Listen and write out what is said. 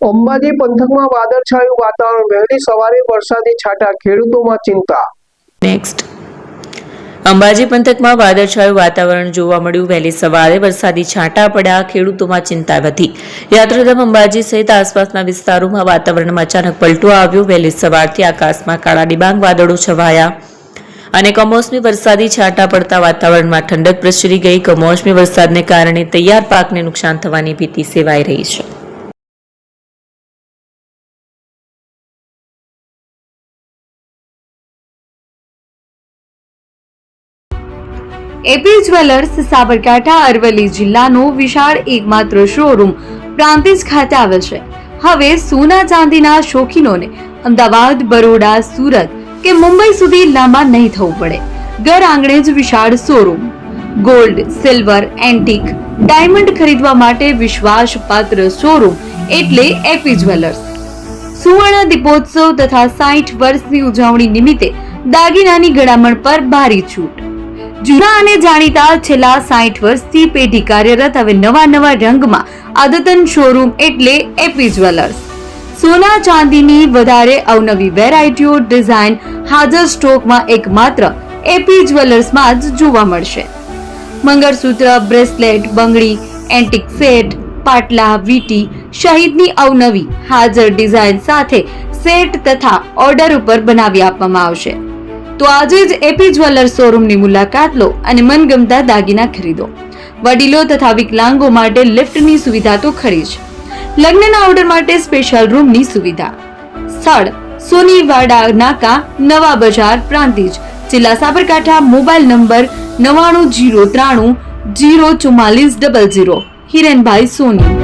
અંબાજી પંથકમાં વાદળછાયું વાતાવરણ, વહેલી સવારે વરસાદી છાંટા, ખેડૂતોમાં ચિંતા. નેક્સ્ટ, અંબાજી પંથકમાં વાદળછાયું વાતાવરણ જોવા મળ્યું. વહેલી સવારે વરસાદી છાંટા પડ્યા, ખેડૂતોમાં ચિંતા વધી. યાત્રાધામ અંબાજી સહિત આસપાસના વિસ્તારોમાં વાતાવરણમાં અચાનક પલટો આવ્યો. વહેલી સવારથી આકાશમાં કાળા ડિબાંગ વાદળો છવાયા અને કમોસમી વરસાદી છાંટા પડતા વાતાવરણમાં ઠંડક પ્રસરી ગઈ. કમોસમી વરસાદને કારણે તૈયાર પાકને નુકસાન થવાની ભીતિ સેવાઈ રહી છે. એપી જ્વેલર્સ સાબરકાંઠા અરવલ્લી જિલ્લાનો વિશાળ એકમાત્ર શોરૂમ પ્રાંતિજ ખાતે આવેલ છે. હવે સોના ચાંદીના શોખીનોને અમદાવાદ, બરોડા, સુરત કે મુંબઈ સુધી લાંબા નહીં થવું પડે. ઘર આંગણે જ વિશાળ showroom. Gold, silver, antique, diamond ખરીદવા માટે વિશ્વાસપાત્ર શોરૂમ એટલે એપી જ્વેલર્સ. સુવર્ણ દીપોત્સવ તથા 60 વર્ષની ઉજવણી નિમિત્તે દાગીનાની ગળામણ પર ભારી છૂટ. જૂના અને જાણીતા છેલ્લા 60 વર્ષથી પેઢી કાર્યરત હવે નવા રંગમાં અદ્યતન શોરૂમ એટલે એપી જ્વેલર્સ. સોના ચાંદીની વધારે અવનવી વેરાયટીઓ, ડિઝાઇન હાજર સ્ટોકમાં એકમાત્ર એપી જ્વેલર્સમાં જ જોવા મળશે. મંગળસૂત્ર, બ્રેસલેટ, બંગડી, એન્ટિક સેટ, પાટલા, વીટી સહિતની અવનવી હાજર ડિઝાઇન સાથે સેટ તથા ઓર્ડર ઉપર બનાવી આપવામાં આવશે. તો આજે જ એપી જ્વેલર્સ શોરૂમની મુલાકાત લો અને મનગમતા દાગીના ખરીદો. વડીલો તથા વિકલાંગો માટે લિફ્ટની સુવિધા તો ખરી જ. લગ્નના ઓર્ડર માટે સ્પેશિયલ રૂમની સુવિધા. સ્થળ સોનીવાડા નાકા, નવા બજાર, પ્રાંતિજ, જિલ્લા સાબરકાંઠા. Mobile number 9903 04400. હિરેનભાઈ સોની.